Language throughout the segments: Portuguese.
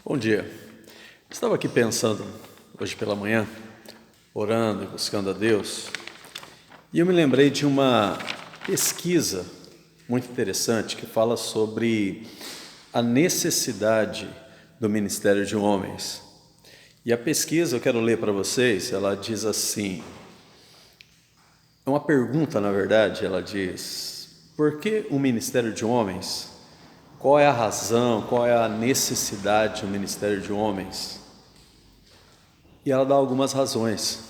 Bom dia. Estava aqui pensando hoje pela manhã, orando e buscando a Deus, e eu me lembrei de uma pesquisa muito interessante que fala sobre a necessidade do ministério de homens. E a pesquisa, eu quero ler para vocês, ela diz assim, é uma pergunta na verdade, ela diz: por que o ministério de homens? Qual é a razão, qual é a necessidade do ministério de homens? E ela dá algumas razões.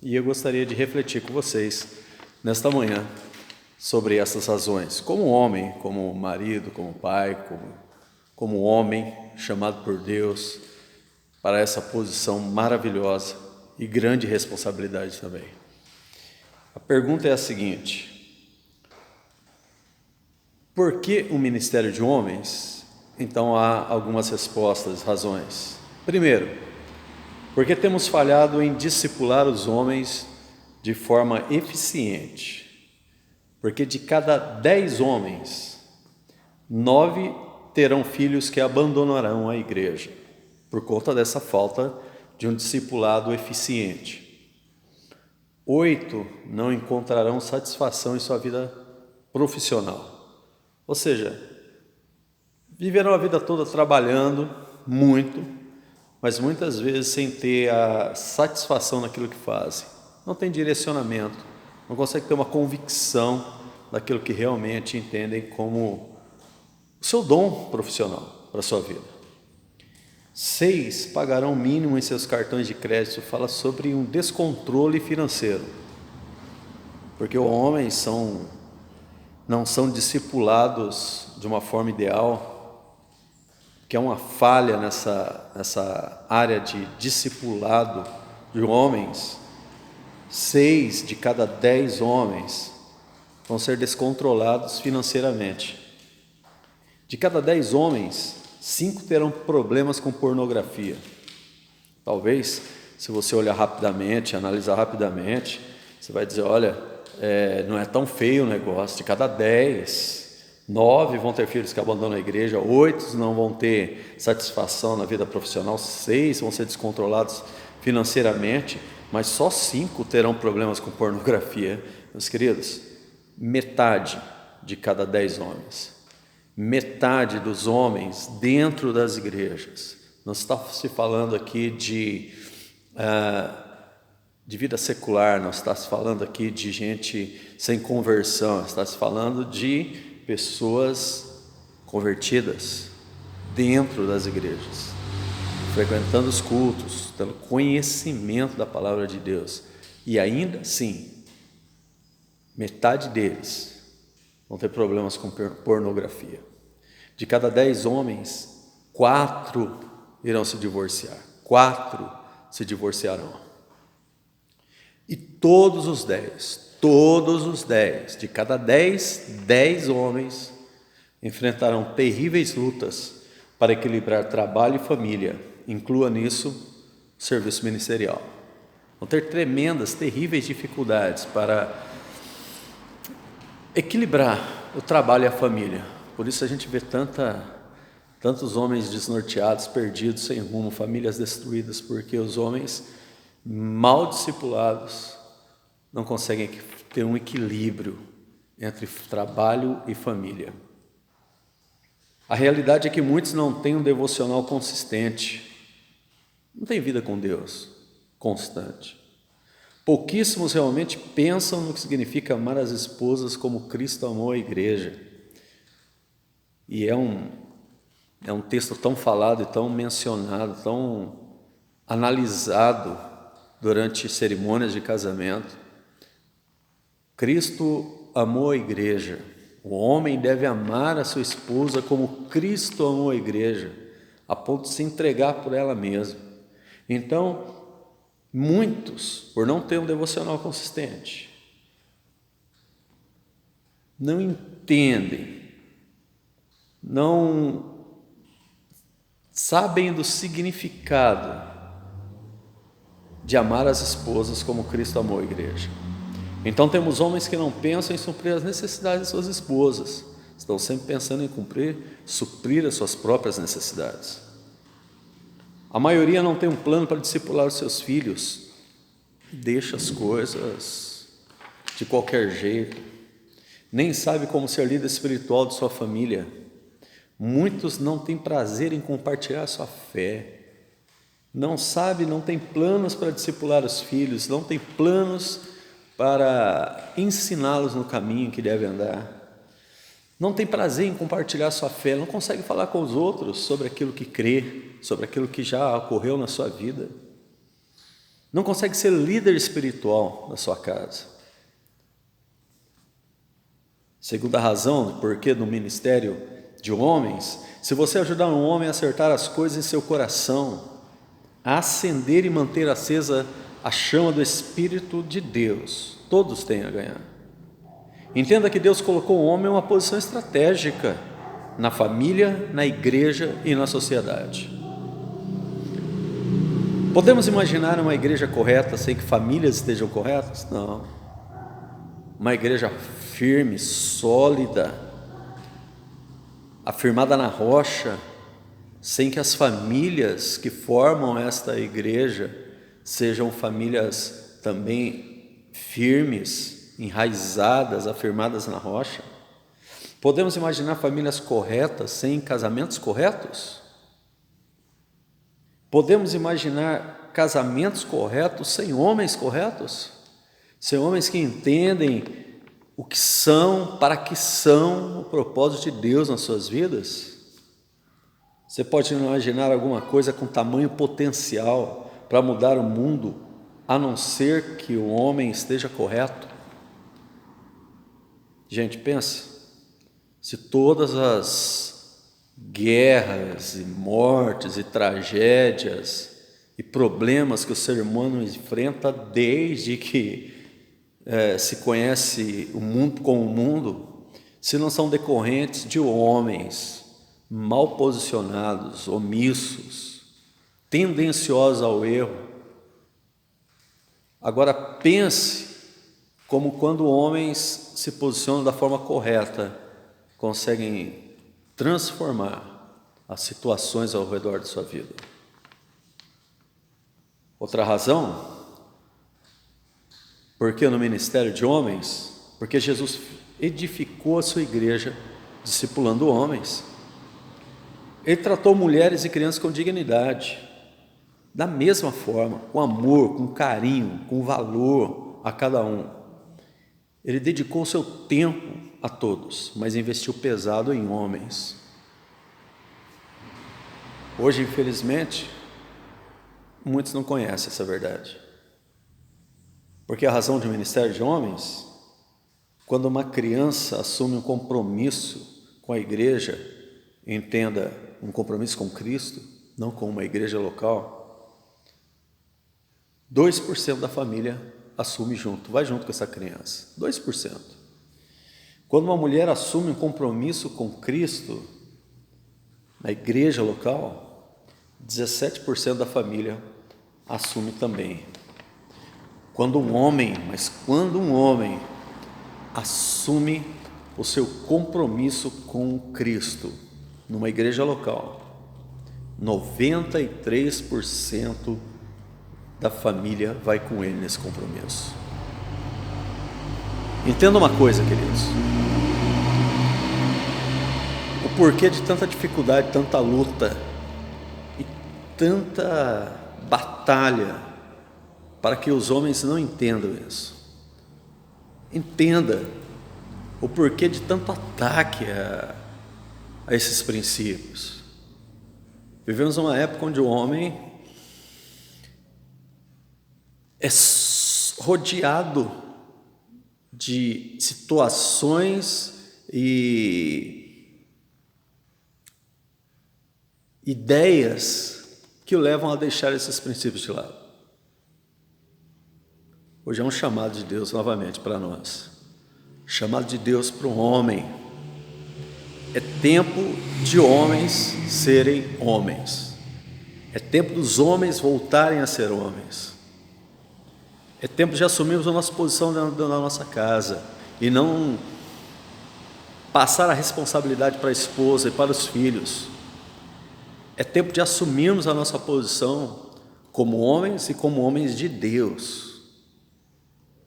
E eu gostaria de refletir com vocês nesta manhã sobre essas razões. Como homem, como marido, como pai, como homem chamado por Deus para essa posição maravilhosa e grande responsabilidade também. A pergunta é a seguinte: por que o ministério de homens? Então há algumas respostas, razões. Primeiro, porque temos falhado em discipular os homens de forma eficiente. Porque de cada 10 homens, 9 terão filhos que abandonarão a igreja, por conta dessa falta de um discipulado eficiente. 8 não encontrarão satisfação em sua vida profissional. Ou seja, viveram a vida toda trabalhando muito, mas muitas vezes sem ter a satisfação naquilo que fazem. Não tem direcionamento, não conseguem ter uma convicção daquilo que realmente entendem como o seu dom profissional para a sua vida. 6 pagarão o mínimo em seus cartões de crédito. Fala sobre um descontrole financeiro, porque os homens não são discipulados de uma forma ideal, que é uma falha nessa área de discipulado de homens. 6 de cada 10 homens vão ser descontrolados financeiramente. De cada 10 homens, 5 terão problemas com pornografia. Talvez, se você olhar rapidamente, analisar rapidamente, você vai dizer, olha, não é tão feio o negócio. De cada 10, 9 vão ter filhos que abandonam a igreja, 8 não vão ter satisfação na vida profissional, 6 vão ser descontrolados financeiramente, mas só 5 terão problemas com pornografia. Meus queridos, metade de cada 10 homens, metade dos homens dentro das igrejas, não está se falando aqui de vida secular, não está se falando aqui de gente sem conversão, está se falando de pessoas convertidas dentro das igrejas, frequentando os cultos, tendo conhecimento da palavra de Deus, e ainda assim, metade deles vão ter problemas com pornografia. De cada 10 homens, 4 irão se divorciar, 4 se divorciarão. E todos os 10, de cada 10 homens enfrentarão terríveis lutas para equilibrar trabalho e família, inclua nisso o serviço ministerial. Vão ter tremendas, terríveis dificuldades para equilibrar o trabalho e a família. Por isso a gente vê tantos homens desnorteados, perdidos, sem rumo, famílias destruídas, porque os homens mal discipulados não conseguem ter um equilíbrio entre trabalho e família. A realidade é que muitos não têm um devocional consistente, não têm vida com Deus constante. Pouquíssimos realmente pensam no que significa amar as esposas como Cristo amou a igreja. E é um texto tão falado e tão mencionado, tão analisado durante cerimônias de casamento. Cristo amou a igreja. O homem deve amar a sua esposa como Cristo amou a igreja, a ponto de se entregar por ela mesma. Então, muitos, por não ter um devocional consistente, não entendem, não sabem do significado de amar as esposas como Cristo amou a igreja. Então temos homens que não pensam em suprir as necessidades de suas esposas, estão sempre pensando em suprir as suas próprias necessidades. A maioria não tem um plano para discipular os seus filhos, deixa as coisas de qualquer jeito, nem sabe como ser líder espiritual de sua família. Muitos não têm prazer em compartilhar sua fé, não sabe, não tem planos para discipular os filhos, não tem planos para ensiná-los no caminho que devem andar, não tem prazer em compartilhar sua fé, não consegue falar com os outros sobre aquilo que crê, sobre aquilo que já ocorreu na sua vida, não consegue ser líder espiritual da sua casa. Segunda razão do porquê do ministério de homens: se você ajudar um homem a acertar as coisas em seu coração, a acender e manter acesa a chama do Espírito de Deus, todos têm a ganhar. Entenda que Deus colocou o homem em uma posição estratégica na família, na igreja e na sociedade. Podemos imaginar uma igreja correta sem que famílias estejam corretas? Não. Uma igreja firme, sólida, afirmada na rocha, sem que as famílias que formam esta igreja sejam famílias também firmes, enraizadas, afirmadas na rocha. Podemos imaginar famílias corretas sem casamentos corretos? Podemos imaginar casamentos corretos sem homens corretos? Sem homens que entendem o que são, para que são o propósito de Deus nas suas vidas? Você pode imaginar alguma coisa com tamanho potencial para mudar o mundo, a não ser que o homem esteja correto? Gente, pensa, se todas as guerras e mortes e tragédias e problemas que o ser humano enfrenta desde que se conhece o mundo como o mundo, se não são decorrentes de homens mal posicionados, omissos, tendenciosos ao erro. Agora pense como quando homens se posicionam da forma correta, conseguem transformar as situações ao redor de sua vida. Outra razão, porque no ministério de homens, porque Jesus edificou a sua igreja discipulando homens. Ele tratou mulheres e crianças com dignidade, da mesma forma, com amor, com carinho, com valor a cada um. Ele dedicou o seu tempo a todos, mas investiu pesado em homens. Hoje, infelizmente, muitos não conhecem essa verdade. Porque a razão de um ministério de homens, quando uma criança assume um compromisso com a igreja, entenda, um compromisso com Cristo, não com uma igreja local, 2% da família assume junto, vai junto com essa criança, 2%. Quando uma mulher assume um compromisso com Cristo, na igreja local, 17% da família assume também. Quando um homem assume o seu compromisso com Cristo, numa igreja local, 93% da família vai com ele nesse compromisso. Entenda uma coisa, queridos, o porquê de tanta dificuldade, tanta luta e tanta batalha para que os homens não entendam isso. Entenda o porquê de tanto ataque a esses princípios. Vivemos uma época onde o homem é rodeado de situações e ideias que o levam a deixar esses princípios de lado. Hoje é um chamado de Deus novamente para nós, chamado de Deus para o homem. É tempo de homens serem homens, é tempo dos homens voltarem a ser homens. É tempo de assumirmos a nossa posição dentro da nossa casa e não passar a responsabilidade para a esposa e para os filhos. É tempo de assumirmos a nossa posição como homens e como homens de Deus.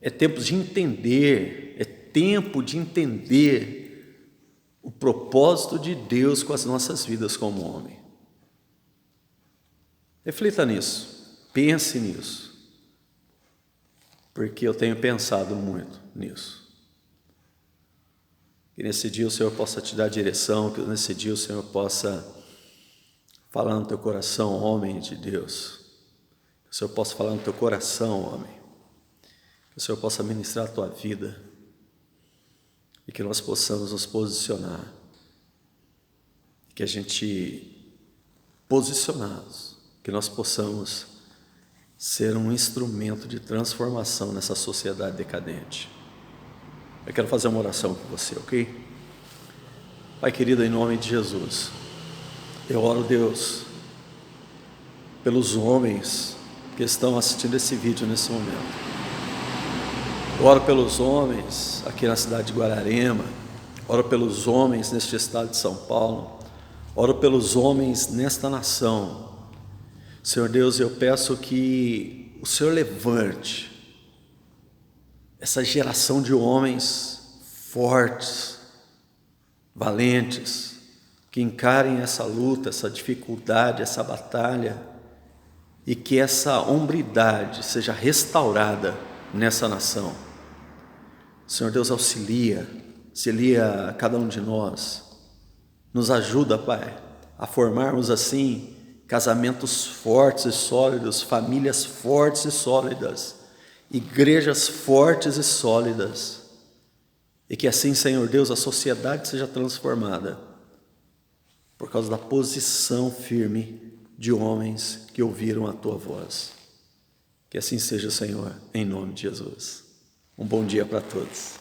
É tempo de entender, o propósito de Deus com as nossas vidas como homem. Reflita nisso, pense nisso, porque eu tenho pensado muito nisso. Que nesse dia o Senhor possa te dar direção, que nesse dia o Senhor possa falar no teu coração, homem de Deus. Que o Senhor possa falar no teu coração, homem. Que o Senhor possa ministrar a tua vida. E que nós possamos nos posicionar. Que a gente, posicionados, que nós possamos ser um instrumento de transformação nessa sociedade decadente. Eu quero fazer uma oração com você, ok? Pai querido, em nome de Jesus, eu oro, Deus, pelos homens que estão assistindo esse vídeo nesse momento. Eu oro pelos homens aqui na cidade de Guararema, oro pelos homens neste estado de São Paulo, oro pelos homens nesta nação. Senhor Deus, eu peço que o Senhor levante essa geração de homens fortes, valentes, que encarem essa luta, essa dificuldade, essa batalha, e que essa hombridade seja restaurada nessa nação. Senhor Deus, auxilia a cada um de nós, nos ajuda, Pai, a formarmos assim casamentos fortes e sólidos, famílias fortes e sólidas, igrejas fortes e sólidas, e que assim, Senhor Deus, a sociedade seja transformada por causa da posição firme de homens que ouviram a Tua voz. Que assim seja, Senhor, em nome de Jesus. Um bom dia para todos.